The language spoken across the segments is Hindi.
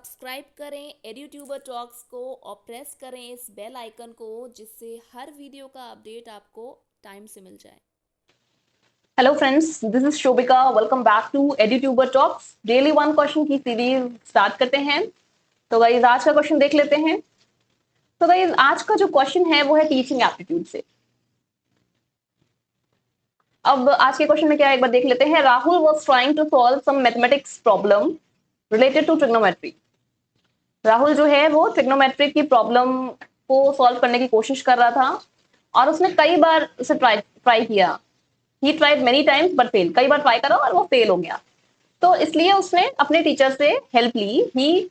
सब्सक्राइब करें एड्यूट्यूबर टॉक्स को और प्रेस करें इस बेल आइकन को जिससे हर वीडियो का अपडेट आपको टाइम से मिल जाए। Hello friends, this is Shobhika. Welcome back to edutuber talks. Daily one question की सीरीज स्टार्ट करते हैं। तो गाइस आज का क्वेश्चन देख लेते हैं। तो गाइस आज का जो क्वेश्चन है वो है टीचिंग एप्टीट्यूड से। अब आज के क्वेश्चन में क्या है एक बार देख लेते हैं। Rahul was trying to solve some mathematics problem related to trigonometry. Rahul जो है वो ट्रिग्नोमेट्री की प्रॉब्लम को सॉल्व करने की कोशिश कर रहा था और उसने कई बार उसे ट्राई किया। He tried many times but fail. कई बार ट्राई करा और वो फेल हो गया। तो इसलिए उसने अपने टीचर से हेल्प ली।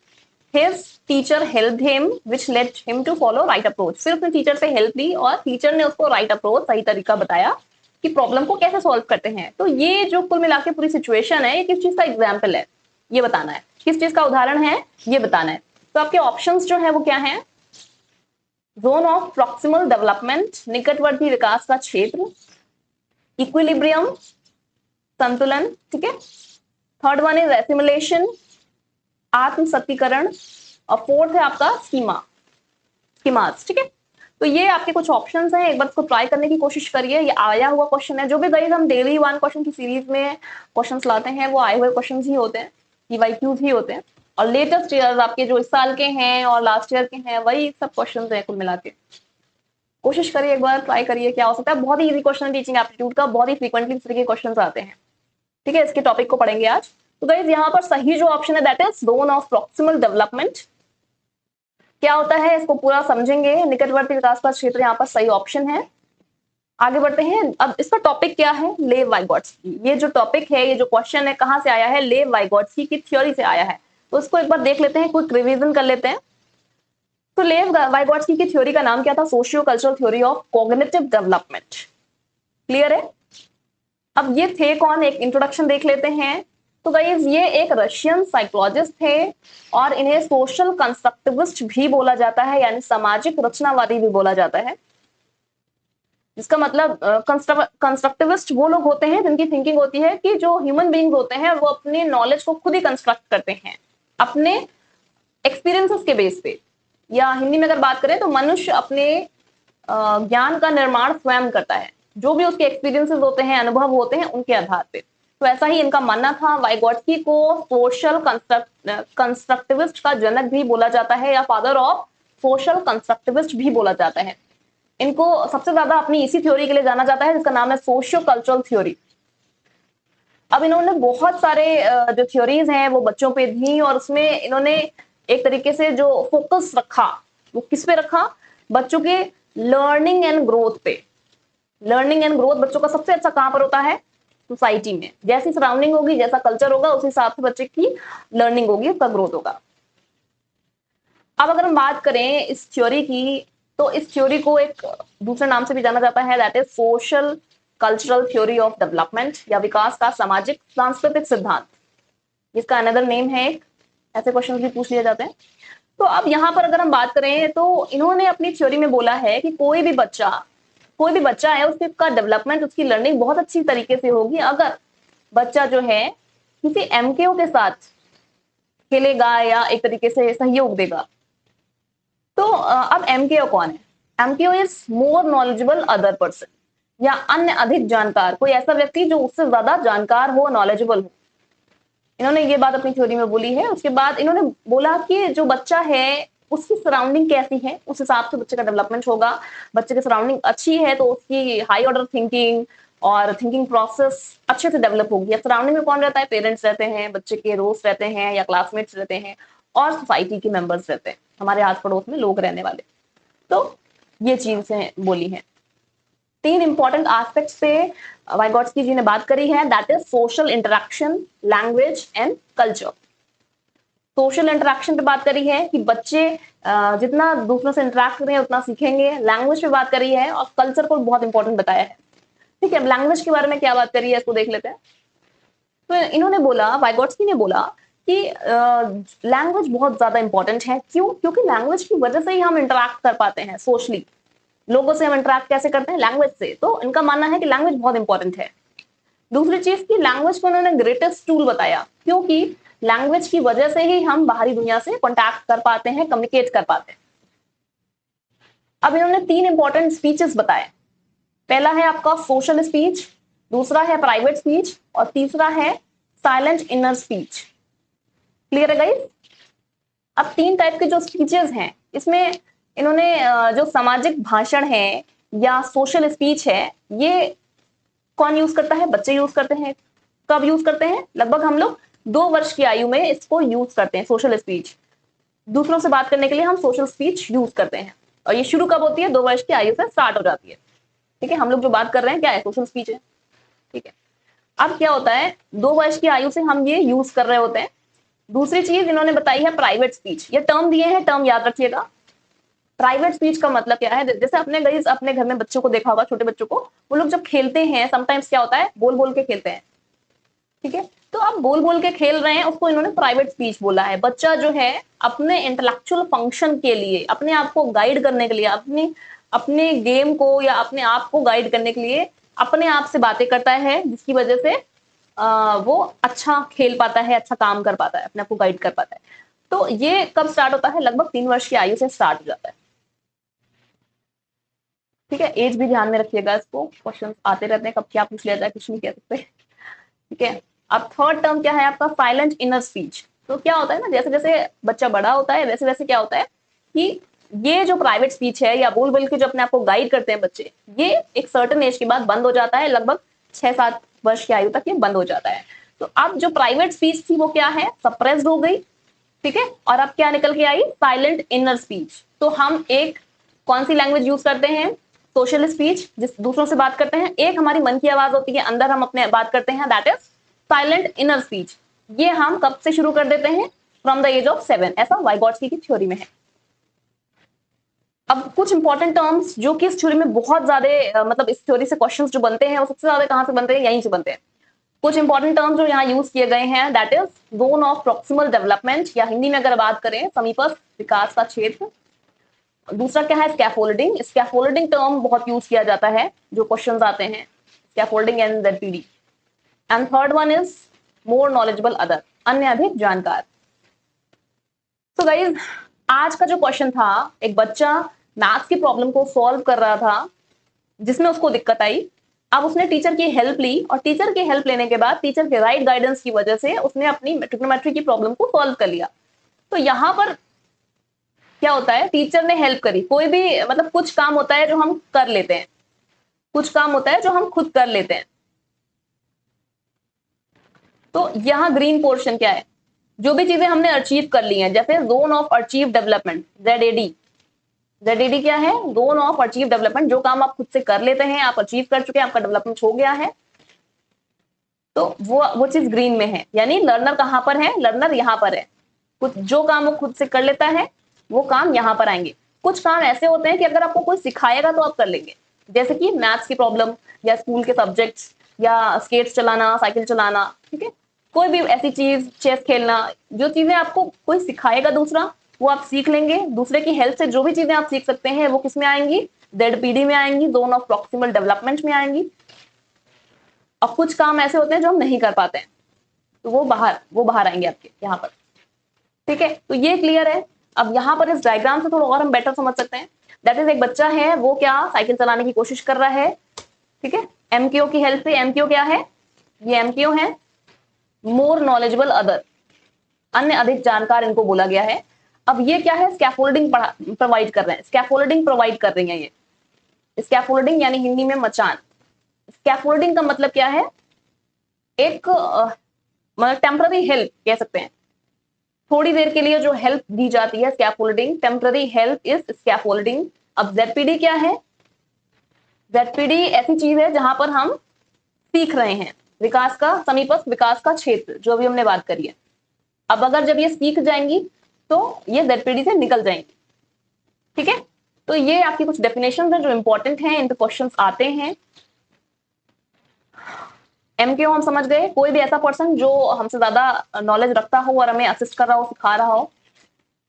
His teacher help him which let him to follow right approach. फिर उसने टीचर से हेल्प ली और टीचर ने उसको राइट अप्रोच, सही तरीका बताया कि प्रॉब्लम को कैसे सॉल्व करते हैं। तो ये जो कुल मिला के पूरी सिचुएशन है, ये किस चीज का एग्जाम्पल है ये बताना है, किस चीज का उदाहरण है ये बताना है। तो आपके ऑप्शंस जो है वो क्या है? जोन ऑफ प्रॉक्सिमल डेवलपमेंट, निकटवर्ती विकास का क्षेत्र, इक्विलिब्रियम, संतुलन, ठीक है। थर्ड वन इज एसिमुलेशन, आत्मसत्तीकरण, और फोर्थ है आपका स्कीमास, ठीक है। तो ये आपके कुछ ऑप्शंस हैं, एक बार इसको ट्राई करने की कोशिश करिए। ये आया हुआ क्वेश्चन है। जो भी गाइस हम डेली वन क्वेश्चन की सीरीज में क्वेश्चंस लाते हैं वो आए हुए क्वेश्चंस ही होते हैं, पीवाईक्यूज ही होते हैं। और लेटेस्ट ईयर आपके जो इस साल के हैं और लास्ट ईयर के हैं वही सब क्वेश्चन है कुल मिला के। कोशिश करिए, एक बार ट्राई करिए, क्या हो सकता है। बहुत ही इजी क्वेश्चन है टीचिंग एप्टीट्यूड का, बहुत ही फ्रीक्वेंटली इस तरह के क्वेश्चन आते हैं, ठीक है। इसके टॉपिक को पढ़ेंगे आज। तो गाइस यहाँ पर सही जो ऑप्शन है that is zone of proximal development. क्या होता है इसको पूरा समझेंगे। निकटवर्ती विकास का क्षेत्र यहाँ पर सही ऑप्शन है। आगे बढ़ते हैं। अब इसका टॉपिक क्या है? लेव वाइगोट्स्की। ये जो टॉपिक है, ये जो क्वेश्चन है, कहां से आया है? लेव वाइगोट्स्की की थ्योरी से आया है। तो इसको एक बार देख लेते हैं, क्विक रिवीजन कर लेते हैं। तो लेव वाइगोट्स्की की थ्योरी का नाम क्या था? Socio cultural theory of cognitive development. Clear है? अब ये थे कौन, एक इंट्रोडक्शन देख लेते हैं। तो गाइस ये एक रशियन साइकोलॉजिस्ट थे और इन्हें सोशल कंस्ट्रक्टिविस्ट भी बोला जाता है, यानी सामाजिक रचनावादी भी बोला जाता है। जिसका मतलब कंस्ट्रक्टिविस्ट वो लोग होते हैं जिनकी थिंकिंग होती है कि जो ह्यूमन बीइंग्स होते हैं वो अपने नॉलेज को खुद ही कंस्ट्रक्ट करते हैं अपने एक्सपीरियंसेस के बेस पे, या हिंदी में अगर बात करें तो मनुष्य अपने ज्ञान का निर्माण स्वयं करता है। जो भी उसके एक्सपीरियंसेस होते हैं, अनुभव होते हैं, उनके आधार पे। तो ऐसा ही इनका मानना था। वाइगोट्स्की को सोशल कंस्ट्रक्टिविस्ट का जनक भी बोला जाता है या फादर ऑफ सोशल कंस्ट्रक्टिविस्ट भी बोला जाता है। इनको सबसे ज्यादा अपनी इसी थ्योरी के लिए जाना जाता है जिसका नाम है सोशियो कल्चरल थ्योरी। अब इन्होंने बहुत सारे जो थ्योरीज हैं वो बच्चों पे दी और उसमें इन्होंने एक तरीके से जो फोकस रखा वो किस पे रखा? बच्चों के लर्निंग एंड ग्रोथ पे। लर्निंग एंड ग्रोथ बच्चों का सबसे अच्छा कहां पर होता है? सोसाइटी में। जैसी सराउंडिंग होगी, जैसा कल्चर होगा, उस हिसाब से बच्चे की लर्निंग होगी, उसका ग्रोथ होगा। अब अगर हम बात करें इस थ्योरी की, तो इस थ्योरी को एक दूसरे नाम से भी जाना जाता है, that is social cultural theory of development, या विकास का सामाजिक सांस्कृतिक सिद्धांत। इसका अनदर नेम है। ऐसे क्वेश्चन भी पूछ लिए जाते हैं। तो अब यहां पर अगर हम बात करें तो इन्होंने अपनी थ्योरी में बोला है कि कोई भी बच्चा है उसका डेवलपमेंट, उसकी लर्निंग बहुत अच्छी तरीके से होगी अगर बच्चा जो है किसी एमकेओ के साथ खेलेगा या एक तरीके से सहयोग देगा। तो अब एमकेओ कौन है? MKO is more knowledgeable other person, या अन्य अधिक जानकार, कोई ऐसा व्यक्ति जो उससे ज्यादा जानकार हो, नॉलेजेबल हो। इन्होंने ये बात अपनी थ्योरी में बोली है। उसके बाद इन्होंने बोला कि जो बच्चा है उसकी सराउंडिंग कैसी है, उस हिसाब से बच्चे का डेवलपमेंट होगा। बच्चे की सराउंडिंग अच्छी है तो उसकी हाई ऑर्डर थिंकिंग और थिंकिंग प्रोसेस अच्छे से डेवलप होगी। सराउंडिंग में कौन रहता है? पेरेंट्स रहते हैं, बच्चे के दोस्त रहते हैं या क्लासमेट्स रहते हैं, और सोसाइटी के मेंबर्स रहते हैं, हमारे आस पड़ोस में लोग रहने वाले। तो ये चीजें बोली हैं। तीन इंपॉर्टेंट एस्पेक्ट्स पे वाइगोट्स्की जी ने बात करी है, that is social interaction, language and culture. Social interaction पे बात करी है कि बच्चे जितना दूसरों से इंटरेक्ट करें उतना सीखेंगे। लैंग्वेज पे बात करी है और कल्चर को बहुत इंपॉर्टेंट बताया है, ठीक है। लैंग्वेज के बारे में क्या बात करी है इसको देख लेते हैं। तो इन्होंने बोला, वाइगोट्स्की ने बोला कि लैंग्वेज बहुत ज्यादा इंपॉर्टेंट है। क्यों? क्योंकि लैंग्वेज की वजह से ही हम इंटरेक्ट कर पाते हैं सोशली। लोगों से हम इंटरेक्ट कैसे करते हैं? लैंग्वेज से। तो इनका मानना है कि लैंग्वेज बहुत इंपॉर्टेंट है। दूसरी चीज की लैंग्वेज को उन्होंने ग्रेटेस्ट टूल बताया, क्योंकि लैंग्वेज की वजह से ही हम बाहरी दुनिया से कॉन्टैक्ट कर पाते हैं, कम्युनिकेट कर पाते हैं। अब इन्होंने 3 इंपॉर्टेंट स्पीचेस बताए। पहला है आपका सोशल स्पीच, दूसरा है प्राइवेट स्पीच और तीसरा है साइलेंट इनर स्पीच। क्लियर है गाइस? अब 3 टाइप के जो स्पीचेस हैं, इसमें इन्होंने जो सामाजिक भाषण है या सोशल स्पीच है, ये कौन यूज करता है? बच्चे यूज करते हैं। कब यूज करते हैं? लगभग हम लोग 2 वर्ष की आयु में इसको यूज करते हैं, सोशल स्पीच। दूसरों से बात करने के लिए हम सोशल स्पीच यूज करते हैं, और ये शुरू कब होती है? 2 वर्ष की आयु से स्टार्ट हो जाती है। ठीक है, हम लोग जो बात कर रहे हैं क्या है? सोशल स्पीच है। ठीक है, अब क्या होता है, 2 वर्ष की आयु से हम ये यूज कर रहे होते हैं। दूसरी चीज इन्होंने बताई है प्राइवेट स्पीच। ये टर्म दिए हैं, टर्म याद रखिएगा। प्राइवेट स्पीच का मतलब क्या है? जैसे अपने गाइस अपने घर में बच्चों को देखा होगा, छोटे बच्चों को, वो लोग जब खेलते हैं समटाइम्स क्या होता है, बोल बोल के खेलते हैं। ठीक है, तो आप बोल बोल के खेल रहे हैं, उसको इन्होंने प्राइवेट स्पीच बोला है। बच्चा जो है अपने इंटेलेक्चुअल फंक्शन के लिए, अपने आप को गाइड करने के लिए, अपने गेम को या अपने आप को गाइड करने के लिए अपने आप से बातें करता है, जिसकी वजह से वो अच्छा खेल पाता है, अच्छा काम कर पाता है, अपने आप को गाइड कर पाता है। तो ये कब स्टार्ट होता है? लगभग 3 वर्ष की आयु से स्टार्ट हो जाता है। ठीक है, एज भी ध्यान में रखिएगा, इसको क्वेश्चन आते रहते हैं, कब क्या पूछ लिया जाए कुछ नहीं कह सकते। ठीक है, अब थर्ड टर्म क्या है आपका? Silent inner speech. तो क्या होता है ना, जैसे जैसे बच्चा बड़ा होता है वैसे वैसे क्या होता है कि ये जो प्राइवेट स्पीच है या बोल बोल के जो अपने आप को गाइड करते हैं बच्चे, ये एक सर्टेन एज के बाद बंद हो जाता है। लगभग 6-7 वर्ष की आयु तक ये बंद हो जाता है। तो अब जो प्राइवेट स्पीच थी वो क्या है? सप्रेस्ड हो गई। ठीक है, और अब क्या निकल के आई? Silent inner speech. तो हम एक कौन सी लैंग्वेज यूज करते हैं? सोशल स्पीच, जिस दूसरों से बात करते हैं। एक हमारी मन की आवाज होती है, अंदर हम अपने बात करते हैं, that is silent inner speech. ये हम कब से शुरू कर देते हैं? फ्रॉम द एज ऑफ 7, ऐसा वाइगॉट्स्की की थ्योरी में है। अब कुछ इंपॉर्टेंट टर्म्स जो कि इस थ्योरी में बहुत ज्यादा मतलब इस थ्योरी से क्वेश्चंस जो बनते हैं वो सबसे ज्यादा कहां से बनते हैं? यहीं से बनते हैं। कुछ इंपॉर्टेंट टर्म्स जो यहाँ यूज किए गए हैं, that is zone of proximal development, या हिंदी में अगर बात करें समीपस्थ विकास का क्षेत्र। दूसरा क्या है? स्कैफोल्डिंग। स्कैफोल्डिंग टर्म बहुत यूज किया जाता है जो क्वेश्चंस आते हैं, scaffolding and ZPD। And third one is more knowledgeable other, अन्य अधिक जानकार। तो गाइज आज का जो क्वेश्चन था, एक बच्चा मैथ्स की प्रॉब्लम को सॉल्व कर रहा था जिसमें उसको दिक्कत आई। अब उसने टीचर की हेल्प ली, और टीचर की हेल्प लेने के बाद टीचर के राइट गाइडेंस की वजह से उसने अपनी ट्रिग्नोमेट्री की प्रॉब्लम को सॉल्व कर लिया। तो यहां पर क्या होता है? टीचर ने हेल्प करी। कोई भी मतलब कुछ काम होता है जो हम कर लेते हैं, कुछ काम होता है जो हम खुद कर लेते हैं। तो यहाँ ग्रीन पोर्शन क्या है? जो भी चीजें हमने अचीव कर ली हैं, जैसे zone of achieve development, ZAD। ZAD क्या है? Zone of achieve development. जो काम आप खुद से कर लेते हैं, आप अचीव कर चुके हैं, आपका डेवलपमेंट हो गया है, तो वो चीज ग्रीन में है। यानी लर्नर कहां पर है? लर्नर यहाँ पर है। कुछ जो काम वो खुद से कर लेता है वो काम यहाँ पर आएंगे। कुछ काम ऐसे होते हैं कि अगर आपको कोई सिखाएगा तो आप कर लेंगे, जैसे कि मैथ्स की प्रॉब्लम या स्कूल के सब्जेक्ट्स या स्केट्स चलाना, साइकिल चलाना। ठीक है, कोई भी ऐसी चीज, चेस खेलना, जो चीजें आपको कोई सिखाएगा दूसरा, वो आप सीख लेंगे। दूसरे की हेल्प से जो भी चीजें आप सीख सकते हैं वो किस में आएंगी? ZPD में आएंगी, जोन ऑफ प्रॉक्सिमल डेवलपमेंट में आएंगी। और कुछ काम ऐसे होते हैं जो हम नहीं कर पाते हैं, तो वो बाहर आएंगे आपके यहाँ पर। ठीक है, तो ये क्लियर है। अब यहाँ पर इस डायग्राम से थोड़ा और हम बेटर समझ सकते हैं। दैट इज एक बच्चा है, वो क्या साइकिल चलाने की कोशिश कर रहा है। ठीक है, MQ की हेल्प से। MQ क्या है? ये MQ है मोर नॉलेजेबल अदर, अन्य अधिक जानकार इनको बोला गया है। अब ये क्या है? स्कैफोल्डिंग प्रोवाइड कर रहे हैं, स्कैफोल्डिंग प्रोवाइड कर रही है ये। स्कैफोल्डिंग यानी हिंदी में मचान। स्कैफोल्डिंग का मतलब क्या है? एक मतलब टेम्पररी हेल्प कह सकते हैं, थोड़ी देर के लिए जो हेल्प दी जाती है, scaffolding. Temporary help is scaffolding. अब ZPD क्या है? ZPD ऐसी चीज है जहां पर हम सीख रहे हैं, विकास का समीपस्थ विकास का क्षेत्र, जो अभी हमने बात करी है। अब अगर जब ये सीख जाएंगी तो ये ZPD से निकल जाएंगी। ठीक है, तो ये आपकी कुछ डेफिनेशन है जो इंपॉर्टेंट है, इन पे क्वेश्चंस आते हैं। MQ हम समझ गए, कोई भी ऐसा पर्सन जो हमसे ज्यादा नॉलेज रखता हो और हमें असिस्ट कर रहा हो, सिखा रहा हो।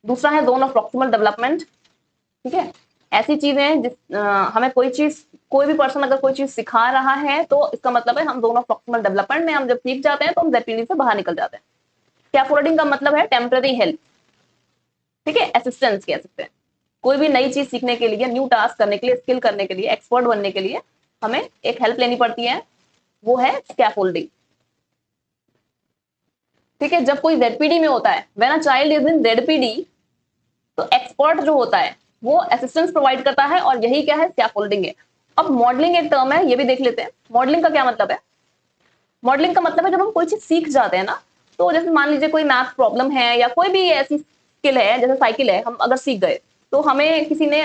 दूसरा है जोन ऑफ प्रॉक्सिमल डेवलपमेंट। ठीक है, ऐसी चीजें जिस हमें कोई चीज कोई भी पर्सन अगर कोई चीज सिखा रहा है तो इसका मतलब है हम दोनों प्रॉक्सिमल डेवलपमेंट में हम जब सीख जाते हैं तो हम जेपीडी से बाहर निकल जाते हैं। स्कैफोल्डिंग का मतलब है टेम्पररी हेल्प, ठीक है, असिस्टेंस कह सकते हैं। कोई भी नई चीज सीखने के लिए, न्यू टास्क करने के लिए, स्किल करने के लिए, एक्सपर्ट बनने के लिए हमें एक हेल्प लेनी पड़ती है, वो है स्कैफोल्डिंग। ठीक है, जब कोई जेडपीडी में होता है, when a child is in ZPD, तो एक्सपर्ट जो होता है वो असिस्टेंस प्रोवाइड करता है, और यही क्या है, स्कैफोल्डिंग है। अब मॉडलिंग एक टर्म है, ये भी देख लेते हैं। मॉडलिंग का क्या मतलब है? मॉडलिंग का मतलब है जब हम कोई चीज सीख जाते हैं ना, तो जैसे मान लीजिए कोई मैथ प्रॉब्लम है या कोई भी ऐसी स्किल है, जैसे साइकिल है, हम अगर सीख गए तो हमें किसी ने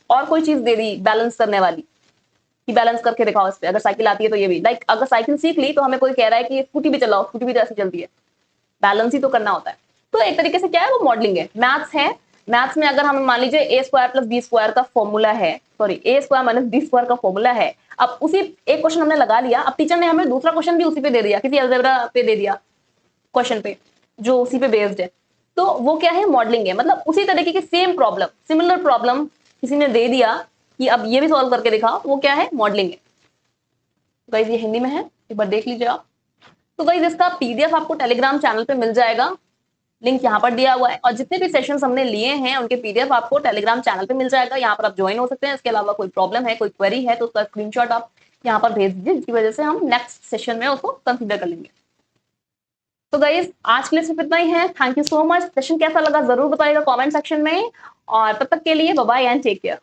और कोई चीज दे दी बैलेंस करने वाली, कि बैलेंस करके दिखाओ इस पे। अगर साइकिल आती है तो ये भी, लाइक अगर साइकिल सीख ली तो हमें कोई कह रहा है कि स्कूटी भी चलाओ, स्कूटी भी तो ऐसी चलती है, बैलेंस ही तो करना होता है। तो एक तरीके से क्या है, वो मॉडलिंग है। मैथ्स है, मैथ्स में अगर हम मान लीजिए ए स्क्वायर प्लस बी स्क्वायर का फॉर्मूला है, सॉरी ए स्क्वायर माइनस बी स्क्वायर का फॉर्मूला है, अब उसी एक क्वेश्चन हमने लगा लिया, अब टीचर ने हमें दूसरा क्वेश्चन भी उसी पे दे दिया, किसी अलजेब्रा पे दे दिया, क्वेश्चन पे जो उसी पे बेस्ड है, तो वो क्या है, मॉडलिंग है। मतलब उसी तरीके की सेम प्रॉब्लम, सिमिलर प्रॉब्लम किसी ने दे दिया कि अब ये भी सॉल्व करके दिखाओ, वो क्या है, मॉडलिंग है। गाइस ये हिंदी में है, एक बार देख लीजिए आप। तो गाइस इसका पीडीएफ आपको टेलीग्राम चैनल पे मिल जाएगा, लिंक यहाँ पर दिया हुआ है, और जितने भी सेशंस हमने लिए हैं उनके पीडीएफ आपको टेलीग्राम चैनल पे मिल जाएगा, यहाँ पर आप ज्वाइन हो सकते हैं। इसके अलावा कोई प्रॉब्लम है, कोई क्वेरी है, तो उसका स्क्रीनशॉट आप यहाँ पर भेज दीजिए, जिसकी वजह से हम नेक्स्ट सेशन में उसको कंसिडर कर लेंगे। तो गाइस आज के लिए सिर्फ इतना ही है। Thank you so much. Session कैसा लगा जरूर बताइएगा कमेंट सेक्शन में, और तब तक के लिए bye bye and take care.